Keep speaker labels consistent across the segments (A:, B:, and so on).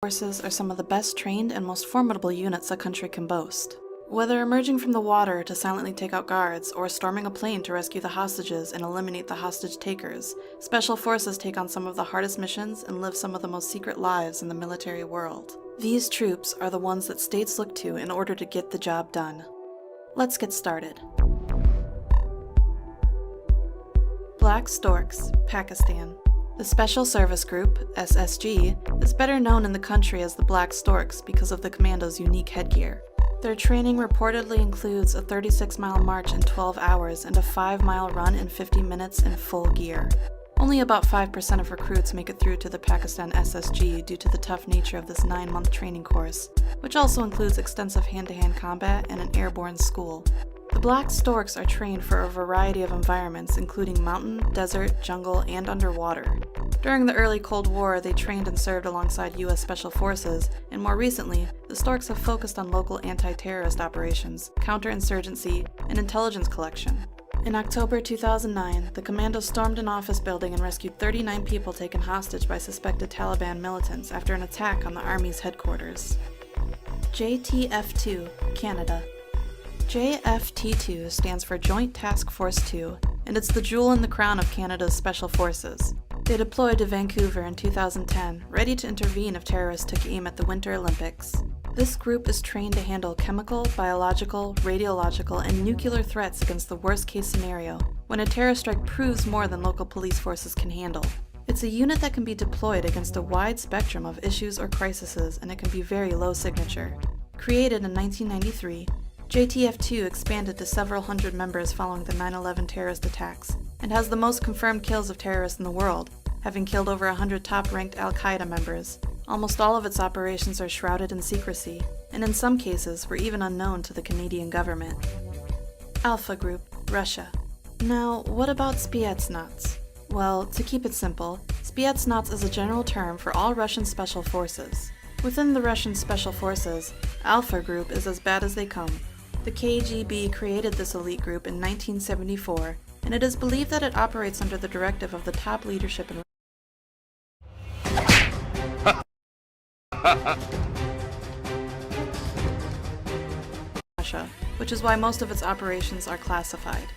A: Forces are some of the best trained and most formidable units a country can boast. Whether emerging from the water to silently take out guards, or storming a plane to rescue the hostages and eliminate the hostage takers, Special Forces take on some of the hardest missions and live some of the most secret lives in the military world. These troops are the ones that states look to in order to get the job done. Let's get started. Black Storks, Pakistan. The Special Service Group, SSG, is better known in the country as the Black Storks because of the commando's unique headgear. Their training reportedly includes a 36-mile march in 12 hours and a 5-mile run in 50 minutes in full gear. Only about 5% of recruits make it through to the Pakistan SSG due to the tough nature of this 9-month training course, which also includes extensive hand-to-hand combat and an airborne school. The Black Storks are trained for a variety of environments, including mountain, desert, jungle, and underwater. During the early Cold War, they trained and served alongside U.S. Special Forces, and more recently, the Storks have focused on local anti-terrorist operations, counterinsurgency, and intelligence collection. In October 2009, the commando stormed an office building and rescued 39 people taken hostage by suspected Taliban militants after an attack on the Army's headquarters. JTF-2, Canada. JFT-2 stands for Joint Task Force 2, and it's the jewel in the crown of Canada's Special Forces. They deployed to Vancouver in 2010, ready to intervene if terrorists took aim at the Winter Olympics. This group is trained to handle chemical, biological, radiological, and nuclear threats against the worst-case scenario, when a terror strike proves more than local police forces can handle. It's a unit that can be deployed against a wide spectrum of issues or crises, and it can be very low signature. Created in 1993, JTF-2 expanded to several hundred members following the 9/11 terrorist attacks, and has the most confirmed kills of terrorists in the world, having killed over 100 top-ranked Al-Qaeda members. Almost all of its operations are shrouded in secrecy, and in some cases were even unknown to the Canadian government. Alpha Group, Russia. Now, what about Spetsnaz? Well, to keep it simple, Spetsnaz is a general term for all Russian special forces. Within the Russian Special Forces, Alpha Group is as bad as they come. The KGB created this elite group in 1974, and it is believed that it operates under the directive of the top leadership in Russia, which is why most of its operations are classified.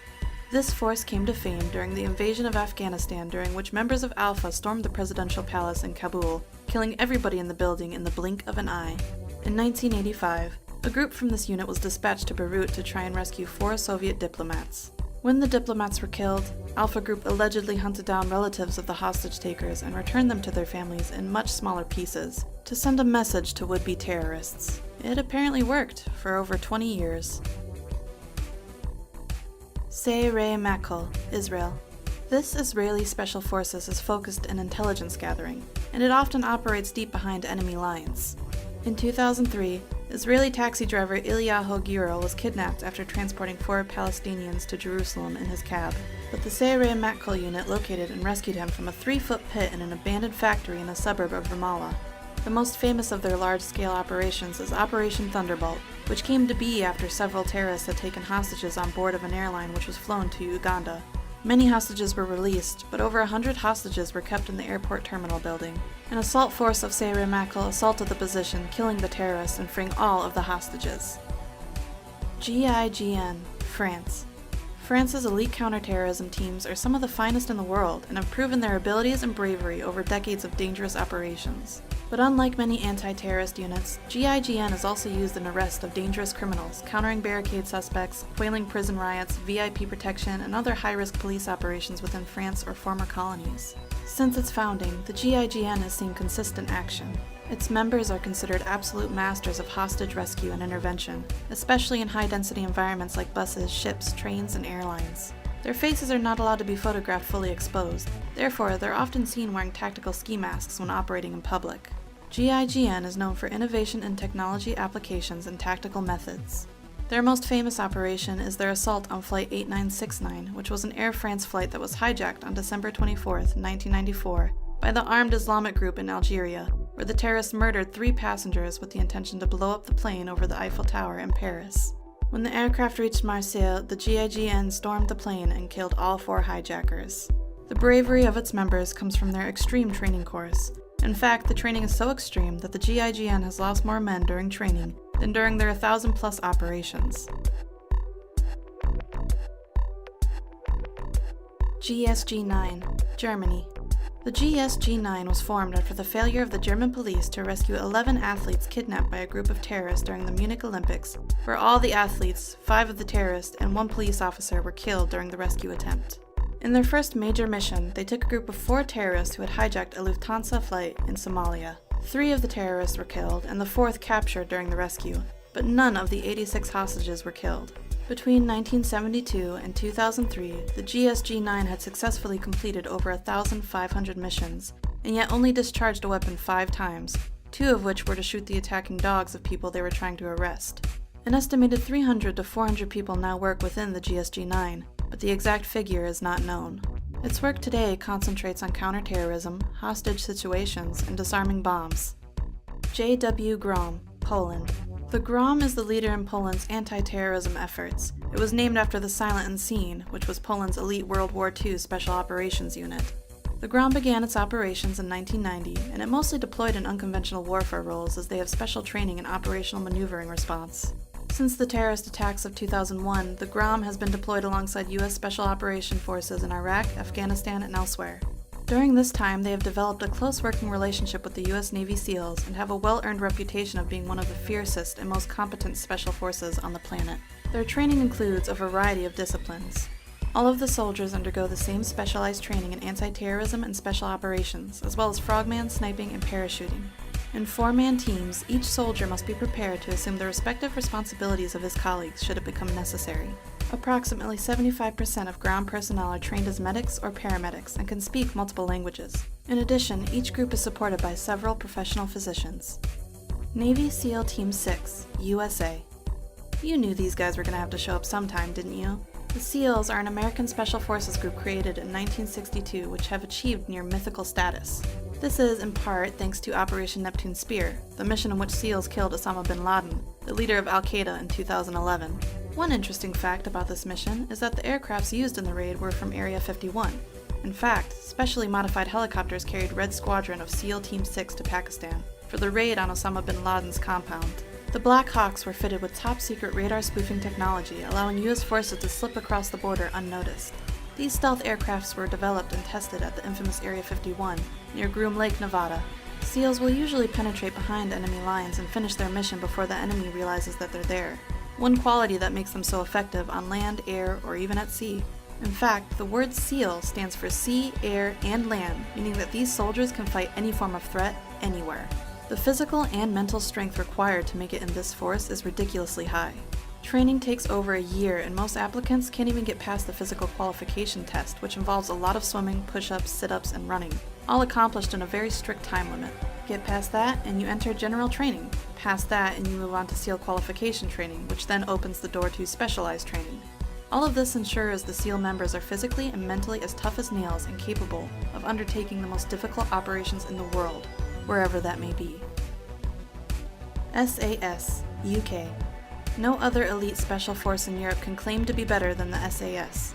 A: This force came to fame during the invasion of Afghanistan, during which members of Alpha stormed the presidential palace in Kabul, killing everybody in the building in the blink of an eye. In 1985, a group from this unit was dispatched to Beirut to try and rescue 4 Soviet diplomats. When the diplomats were killed, Alpha Group allegedly hunted down relatives of the hostage takers and returned them to their families in much smaller pieces, to send a message to would-be terrorists. It apparently worked for over 20 years. Sayeret Matkal, Israel. This Israeli Special Forces is focused in intelligence gathering, and it often operates deep behind enemy lines. In 2003, Israeli taxi driver Eliyahu Giro was kidnapped after transporting 4 Palestinians to Jerusalem in his cab, but the Sayeret Matkal unit located and rescued him from a 3-foot pit in an abandoned factory in a suburb of Ramallah. The most famous of their large-scale operations is Operation Thunderbolt, which came to be after several terrorists had taken hostages on board of an airline which was flown to Uganda. Many hostages were released, but over 100 hostages were kept in the airport terminal building. An assault force of Sayeret Matkal assaulted the position, killing the terrorists and freeing all of the hostages. GIGN, France. France's elite counterterrorism teams are some of the finest in the world and have proven their abilities and bravery over decades of dangerous operations. But unlike many anti-terrorist units, GIGN is also used in arrest of dangerous criminals, countering barricade suspects, quelling prison riots, VIP protection, and other high-risk police operations within France or former colonies. Since its founding, the GIGN has seen consistent action. Its members are considered absolute masters of hostage rescue and intervention, especially in high-density environments like buses, ships, trains, and airlines. Their faces are not allowed to be photographed fully exposed, therefore they're often seen wearing tactical ski masks when operating in public. GIGN is known for innovation in technology applications and tactical methods. Their most famous operation is their assault on Flight 8969, which was an Air France flight that was hijacked on December 24, 1994, by the armed Islamic group in Algeria, where the terrorists murdered 3 passengers with the intention to blow up the plane over the Eiffel Tower in Paris. When the aircraft reached Marseille, the GIGN stormed the plane and killed all 4 hijackers. The bravery of its members comes from their extreme training course. In fact, the training is so extreme that the GIGN has lost more men during training than during their 1,000-plus operations. GSG-9, Germany. The GSG-9 was formed after the failure of the German police to rescue 11 athletes kidnapped by a group of terrorists during the Munich Olympics, where all the athletes, 5 of the terrorists, and 1 police officer were killed during the rescue attempt. In their first major mission, they took a group of 4 terrorists who had hijacked a Lufthansa flight in Somalia. 3 of the terrorists were killed, and the 4th captured during the rescue, but none of the 86 hostages were killed. Between 1972 and 2003, the GSG-9 had successfully completed over 1,500 missions, and yet only discharged a weapon 5 times, 2 of which were to shoot the attacking dogs of people they were trying to arrest. An estimated 300 to 400 people now work within the GSG-9, but the exact figure is not known. Its work today concentrates on counterterrorism, hostage situations, and disarming bombs. J.W. Grom, Poland. The Grom is the leader in Poland's anti-terrorism efforts. It was named after the Silent Unseen, which was Poland's elite World War II Special Operations Unit. The Grom began its operations in 1990, and it mostly deployed in unconventional warfare roles as they have special training in operational maneuvering response. Since the terrorist attacks of 2001, the Grom has been deployed alongside U.S. Special Operation Forces in Iraq, Afghanistan, and elsewhere. During this time, they have developed a close working relationship with the U.S. Navy SEALs and have a well-earned reputation of being one of the fiercest and most competent special forces on the planet. Their training includes a variety of disciplines. All of the soldiers undergo the same specialized training in anti-terrorism and special operations, as well as frogman, sniping, and parachuting. In 4-man teams, each soldier must be prepared to assume the respective responsibilities of his colleagues should it become necessary. Approximately 75% of ground personnel are trained as medics or paramedics and can speak multiple languages. In addition, each group is supported by several professional physicians. Navy SEAL Team 6, USA. You knew these guys were going to have to show up sometime, didn't you? The SEALs are an American Special Forces group created in 1962 which have achieved near mythical status. This is, in part, thanks to Operation Neptune Spear, the mission in which SEALs killed Osama bin Laden, the leader of Al-Qaeda, in 2011. One interesting fact about this mission is that the aircrafts used in the raid were from Area 51. In fact, specially modified helicopters carried Red Squadron of SEAL Team 6 to Pakistan for the raid on Osama bin Laden's compound. The Black Hawks were fitted with top-secret radar spoofing technology, allowing U.S. forces to slip across the border unnoticed. These stealth aircrafts were developed and tested at the infamous Area 51, near Groom Lake, Nevada. SEALs will usually penetrate behind enemy lines and finish their mission before the enemy realizes that they're there. One quality that makes them so effective on land, air, or even at sea. In fact, the word SEAL stands for sea, air, and land, meaning that these soldiers can fight any form of threat, anywhere. The physical and mental strength required to make it in this force is ridiculously high. Training takes over a year, and most applicants can't even get past the physical qualification test, which involves a lot of swimming, push-ups, sit-ups, and running, all accomplished in a very strict time limit. Get past that, and you enter general training. Past that, and you move on to SEAL qualification training, which then opens the door to specialized training. All of this ensures the SEAL members are physically and mentally as tough as nails and capable of undertaking the most difficult operations in the world, wherever that may be. SAS, UK. No other elite special force in Europe can claim to be better than the SAS.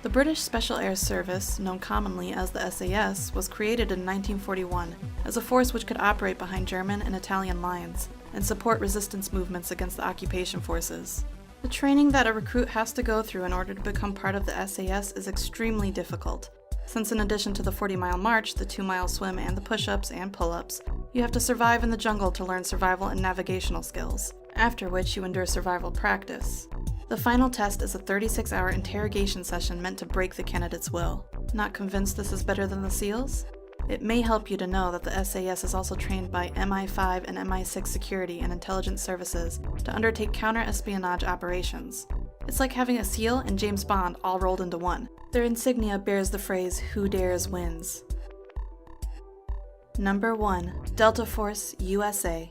A: The British Special Air Service, known commonly as the SAS, was created in 1941 as a force which could operate behind German and Italian lines and support resistance movements against the occupation forces. The training that a recruit has to go through in order to become part of the SAS is extremely difficult, since in addition to the 40-mile march, the 2-mile swim, and the push-ups and pull-ups, you have to survive in the jungle to learn survival and navigational skills, after which you endure survival practice. The final test is a 36-hour interrogation session meant to break the candidate's will. Not convinced this is better than the SEALs? It may help you to know that the SAS is also trained by MI5 and MI6 security and intelligence services to undertake counter-espionage operations. It's like having a SEAL and James Bond all rolled into one. Their insignia bears the phrase, "Who dares wins." Number 1. Delta Force, USA.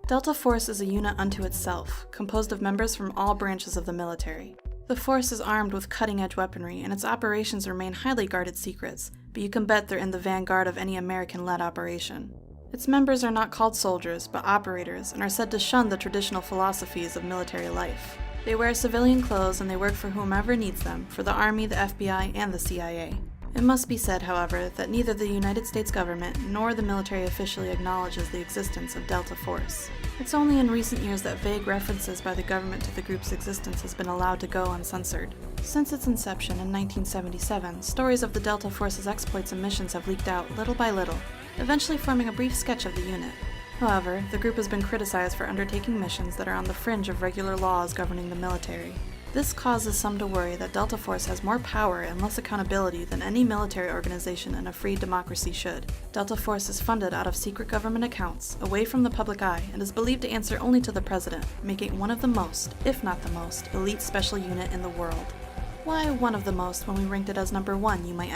A: Delta Force is a unit unto itself, composed of members from all branches of the military. The force is armed with cutting-edge weaponry, and its operations remain highly guarded secrets, but you can bet they're in the vanguard of any American-led operation. Its members are not called soldiers, but operators, and are said to shun the traditional philosophies of military life. They wear civilian clothes and they work for whomever needs them, for the Army, the FBI, and the CIA. It must be said, however, that neither the United States government nor the military officially acknowledges the existence of Delta Force. It's only in recent years that vague references by the government to the group's existence has been allowed to go uncensored. Since its inception in 1977, stories of the Delta Force's exploits and missions have leaked out little by little, eventually forming a brief sketch of the unit. However, the group has been criticized for undertaking missions that are on the fringe of regular laws governing the military. This causes some to worry that Delta Force has more power and less accountability than any military organization in a free democracy should. Delta Force is funded out of secret government accounts, away from the public eye, and is believed to answer only to the president, making it one of the most, if not the most, elite special unit in the world. Why one of the most when we ranked it as number 1, you might